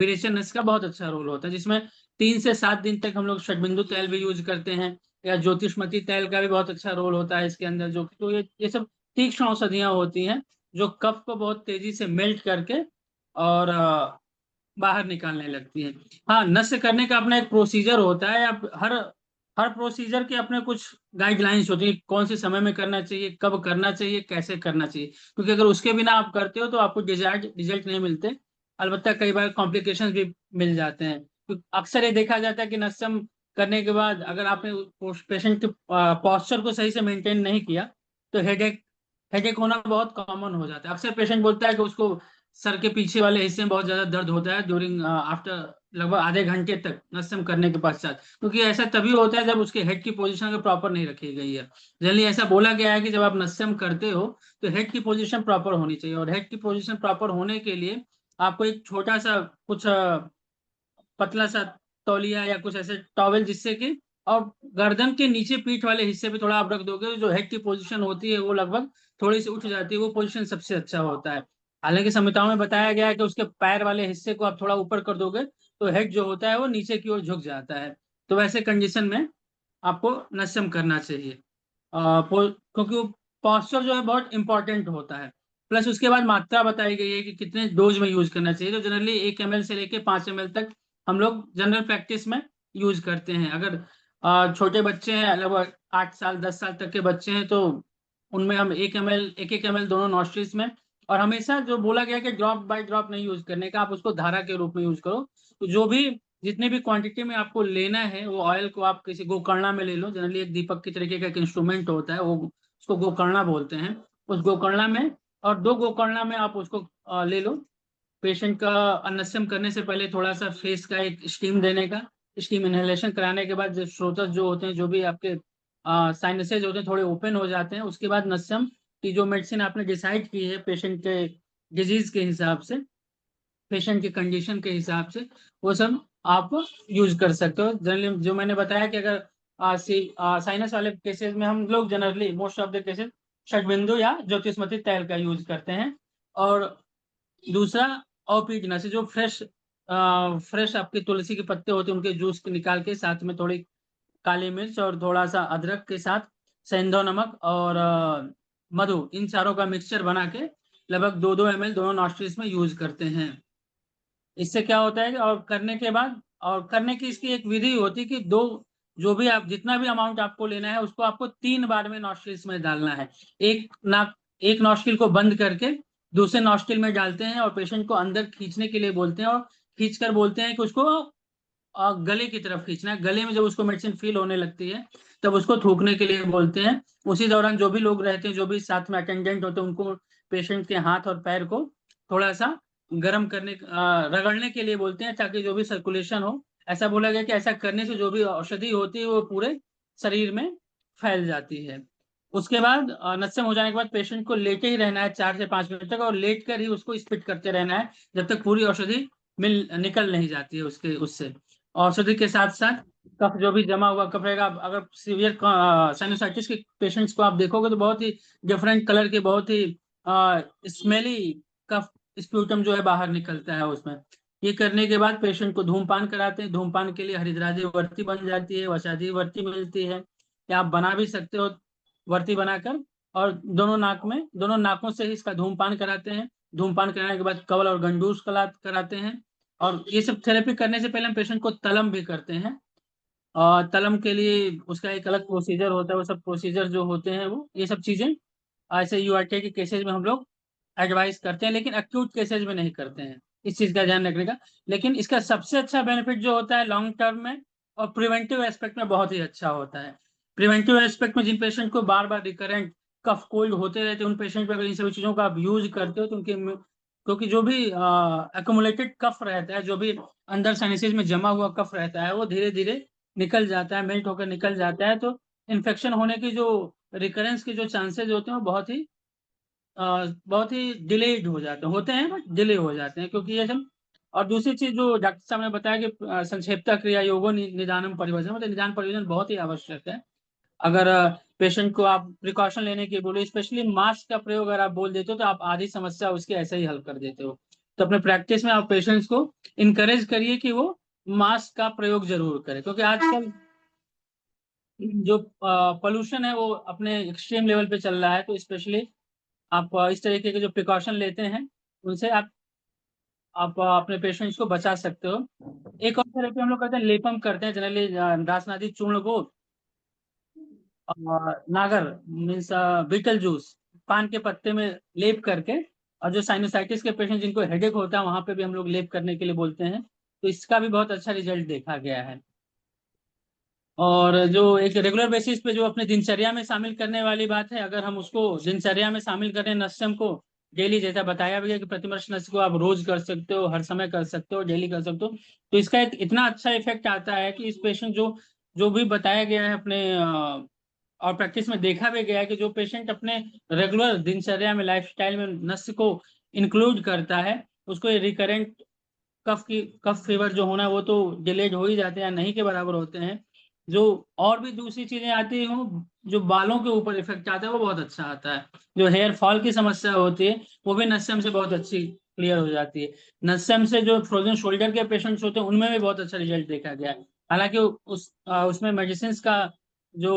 नस का बहुत अच्छा रोल होता है, जिसमें 3 से 7 दिन तक हम लोग षटबिंदु तेल भी यूज करते हैं, या ज्योतिषमती तेल का भी बहुत अच्छा रोल होता है इसके अंदर, जो तो ये सब तीक्ष्ण औषधियां होती हैं जो कफ को बहुत तेजी से मेल्ट करके और बाहर निकालने लगती है। हाँ, नस्य करने का अपना एक प्रोसीजर होता है। अब हर हर प्रोसीजर के अपने कुछ गाइडलाइंस होती है, कौन से समय में करना चाहिए, कब करना चाहिए, कैसे करना चाहिए, क्योंकि अगर उसके बिना आप करते हो तो आपको डिजायर्ड रिजल्ट नहीं मिलते। अलबत्ता कई बार कॉम्प्लिकेशंस भी मिल जाते हैं। तो अक्सर ये देखा जाता है कि नस्यम करने के बाद अगर आपने पेशेंट के पॉस्चर को सही से मेंटेन नहीं किया तो हेडेक हेडेक होना बहुत कॉमन हो जाता है। अक्सर पेशेंट बोलता है कि उसको सर के पीछे वाले हिस्से में बहुत ज्यादा दर्द होता है ड्यूरिंग आफ्टर लगभग आधे घंटे तक नस्यम करने के पश्चात, क्योंकि ऐसा तभी होता है जब उसके हेड की पोजीशन अगर प्रॉपर नहीं रखी गई है। जनरली ऐसा बोला गया है कि जब आप नस्यम करते हो तो हेड की पोजीशन प्रॉपर होनी चाहिए, और हेड की पोजीशन प्रॉपर होने के लिए आपको एक छोटा सा कुछ पतला सा तौलिया या कुछ ऐसे टॉवेल, जिससे कि और गर्दन के नीचे पीठ वाले हिस्से पे थोड़ा आप रख दोगे, जो हेड की पोजीशन होती है वो लगभग थोड़ी सी उठ जाती है, वो पोजीशन सबसे अच्छा होता है। हालांकि संहिताओं में बताया गया है कि उसके पैर वाले हिस्से को आप थोड़ा ऊपर कर दोगे तो हेड जो होता है वो नीचे की ओर झुक जाता है। तो वैसे कंडीशन में आपको नस्यम करना चाहिए, क्योंकि वो पॉस्चर जो है बहुत इंपॉर्टेंट होता है। प्लस उसके बाद मात्रा बताई गई है कि कितने डोज में यूज करना चाहिए। तो जनरली 1 ml से लेके 5 ml तक हम लोग जनरल प्रैक्टिस में यूज करते हैं। अगर छोटे बच्चे हैं, लगभग 8 साल 10 साल तक के बच्चे हैं, तो उनमें हम 1 ml 1 1 ml दोनों नॉस्ट्रिल्स में। और हमेशा जो बोला गया कि ड्रॉप बाय ड्रॉप नहीं यूज करने का, आप उसको धारा के रूप में यूज करो। तो जो भी जितने भी क्वांटिटी में आपको लेना है, वो ऑयल को आप किसी गोकर्णा में ले लो। जनरली एक दीपक की तरीके का एक इंस्ट्रूमेंट होता है, वो उसको गोकर्णा बोलते हैं। उस गोकर्णा में और 2 गोकर्णा में आप उसको ले लो। पेशेंट का अनस्यम करने से पहले थोड़ा सा फेस का एक स्टीम देने का, स्टीम इनहेलेशन कराने के बाद जो स्रोतस जो होते हैं, जो भी आपके साइनसेज होते हैं, थोड़े ओपन हो जाते हैं। उसके बाद नस्यम की जो मेडिसिन आपने डिसाइड की है पेशेंट के डिजीज के हिसाब से, पेशेंट की कंडीशन के हिसाब से, वो सब आप यूज कर सकते हो। जनरली जो मैंने बताया कि अगर साइनस वाले केसेस में हम लोग generally most of the cases षटबिंदु या ज्योतिषमती तेल का यूज करते हैं। और दूसरा औपीडना से जो फ्रेश आपके तुलसी के पत्ते होते हैं, उनके जूस को निकाल के साथ में थोड़ी काली मिर्च और थोड़ा सा अदरक के साथ सेंधव नमक और मधु, इन चारों का मिक्सचर बना के लगभग 2-2 ml दोनों नॉस्ट्रिल्स में यूज करते हैं। इससे क्या होता है कि और करने के बाद और करने की इसकी एक विधि होती है कि दो जो भी आप जितना भी अमाउंट आपको लेना है उसको आपको 3 बार में नॉस्ट्रिल्स में डालना है। एक नॉस्ट्रिल को बंद करके दूसरे नॉस्ट्रिल में डालते हैं और पेशेंट को अंदर खींचने के लिए बोलते हैं, और खींच कर बोलते हैं कि उसको गले की तरफ खींचना है। गले में जब उसको मेडिसिन फील होने लगती है तब उसको थूकने के लिए बोलते हैं। उसी दौरान जो भी लोग रहते हैं, जो भी साथ में अटेंडेंट होते हैं, उनको पेशेंट के हाथ और पैर को थोड़ा सा गर्म करने रगड़ने के लिए बोलते हैं, ताकि जो भी सर्कुलेशन हो। ऐसा बोला गया कि ऐसा करने से जो भी औषधि होती है वो पूरे शरीर में फैल जाती है। उसके बाद नस्यम हो जाने के बाद पेशेंट को लेटे ही रहना है 4 से 5 मिनट तक, और लेट कर ही उसको स्पिट करते रहना है जब तक पूरी औषधि निकल नहीं जाती है उसके उससे। औषधि के साथ साथ कफ जो भी जमा हुआ कफ रहेगा। अगर सीवियर साइनोसाइटिस के पेशेंट्स को आप देखोगे तो बहुत ही डिफरेंट कलर के, बहुत ही स्मेली कफ स्प्यूटम जो है बाहर निकलता है उसमें। ये करने के बाद पेशेंट को धूमपान कराते हैं। धूमपान के लिए हरिद्राजी वर्ती बन जाती है, वसाजी वर्ती मिलती है, या आप बना भी सकते हो वर्ती बनाकर। और दोनों नाकों से ही इसका धूमपान कराते हैं। धूमपान कराने के बाद कवल और गंडूस कराते हैं। और ये सब थेरेपी करने से पहले हम पेशेंट को तलम भी करते हैं। और तलम के लिए उसका एक अलग प्रोसीजर होता है। वो सब प्रोसीजर जो होते हैं, वो ये सब चीजें ऐसे यूआरटी के केसेज में हम लोग एडवाइस करते हैं, लेकिन एक्यूट केसेज में नहीं करते हैं, इस चीज का ध्यान रखने का। लेकिन इसका सबसे अच्छा बेनिफिट जो होता है लॉन्ग टर्म में और प्रिवेंटिव एस्पेक्ट में बहुत ही अच्छा होता है। प्रिवेंटिव एस्पेक्ट में जिन पेशेंट को बार बार रिकरेंट कफ कोल्ड होते रहते हैं, उन पेशेंट पर अगर इन सभी चीजों का आप यूज करते हो तो उनके क्योंकि जो भी एक्यूमुलेटेड कफ रहता है, जो भी अंदर साइनसेज में जमा हुआ कफ रहता है, वो धीरे धीरे निकल जाता है, मेल्ट होकर निकल जाता है। तो इन्फेक्शन होने की जो रिकरेंस के जो चांसेस होते हैं वो बहुत ही डिलेड हो जाते हैं बट डिले हो जाते हैं, क्योंकि ये सब। और दूसरी चीज जो डॉक्टर साहब ने बताया कि संक्षेपता क्रिया योगो निदानम परिवर्जन, मतलब निदान परिवर्जन बहुत ही आवश्यक है। अगर पेशेंट को आप प्रिकॉशन लेने की बोले, स्पेशली मास्क का प्रयोग अगर आप बोल देते हो तो आप आधी समस्या उसकी ऐसे ही हल कर देते हो। तो अपने प्रैक्टिस में आप पेशेंट्स को इनकरेज करिए कि वो मास्क का प्रयोग जरूर करें, क्योंकि आजकल जो पोल्यूशन है वो अपने एक्सट्रीम लेवल पे चल रहा है। तो स्पेशली आप इस तरीके के जो प्रिकॉशन लेते हैं उनसे आप अपने पेशेंट्स को बचा सकते हो। एक और थेरेपी हम लोग करते हैं, लेपम करते हैं जनरली, रासनादी चूर्ण को नागर मीन्स बीटल जूस पान के पत्ते में लेप करके, और जो साइनोसाइटिस के पेशेंट जिनको हेडेक होता है वहां पे भी हम लोग लेप करने के लिए बोलते हैं। तो इसका भी बहुत अच्छा रिजल्ट देखा गया है। और जो एक रेगुलर बेसिस पे जो अपने दिनचर्या में शामिल करने वाली बात है, अगर हम उसको दिनचर्या में शामिल करें नस्यम को डेली, जैसा बताया भी है कि प्रतिमर्श नस्य को आप रोज कर सकते हो, हर समय कर सकते हो, डेली कर सकते हो, तो इसका एक इतना अच्छा इफेक्ट आता है कि इस पेशेंट जो जो भी बताया गया है अपने और प्रैक्टिस में देखा भी गया है कि जो पेशेंट अपने रेगुलर दिनचर्या में लाइफस्टाइल में नस्य को इंक्लूड करता है, उसको ये रिकरेंट कफ फीवर जो होना है वो तो डिलेड हो ही जाते हैं, नहीं के बराबर होते हैं। जो और भी दूसरी चीजें आती हो, जो बालों के ऊपर इफेक्ट आता है वो बहुत अच्छा आता है। जो हेयर फॉल की समस्या होती है वो भी नस्यम से बहुत अच्छी क्लियर हो जाती है। नस्यम से जो फ्रोजन शोल्डर के पेशेंट्स होते हैं उनमें भी बहुत अच्छा रिजल्ट देखा गया है। हालांकि उसमें मेडिसिन का जो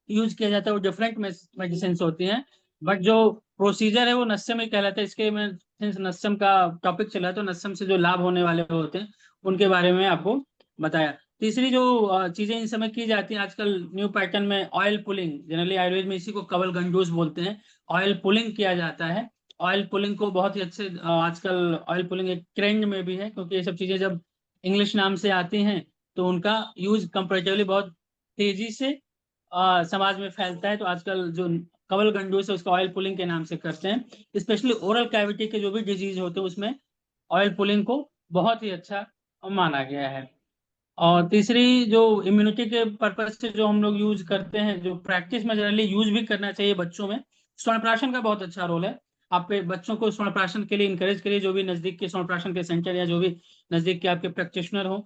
यूज किया जाता है वो डिफरेंट मेडिसिन होती हैं, बट जो प्रोसीजर है वो नस्यम ही कहलाता है। इसके में since नस्यम का टॉपिक चला है तो नस्यम से जो लाभ होने वाले होते हैं उनके बारे में आपको बताया। तीसरी जो चीजें इन समय की जाती हैं आजकल न्यू पैटर्न में, ऑयल पुलिंग, जनरली आयुर्वेद में इसी को कवल गंडूस बोलते हैं। ऑयल पुलिंग किया जाता है। ऑयल पुलिंग को बहुत ही अच्छे आजकल ऑयल पुलिंग एक ट्रेंड में भी है, क्योंकि ये सब चीजें जब इंग्लिश नाम से आती हैं तो उनका यूज कंपेरेटिवली बहुत तेजी से समाज में फैलता है। तो आजकल जो कवल गंडूस है उसका ऑयल पुलिंग के नाम से करते हैं। स्पेशली ओरल कैविटी के जो भी डिजीज होते हैं उसमें ऑयल पुलिंग को बहुत ही अच्छा माना गया है। और तीसरी जो इम्यूनिटी के पर्पज से जो हम लोग यूज करते हैं, जो प्रैक्टिस में जनरली यूज भी करना चाहिए बच्चों में, स्तनप्राशन का बहुत अच्छा रोल है। आपके बच्चों को स्तनप्राशन के लिए इनकरेज करिए, जो भी नजदीक के स्तनप्राशन के सेंटर या जो भी नजदीक के आपके प्रैक्टिशनर हो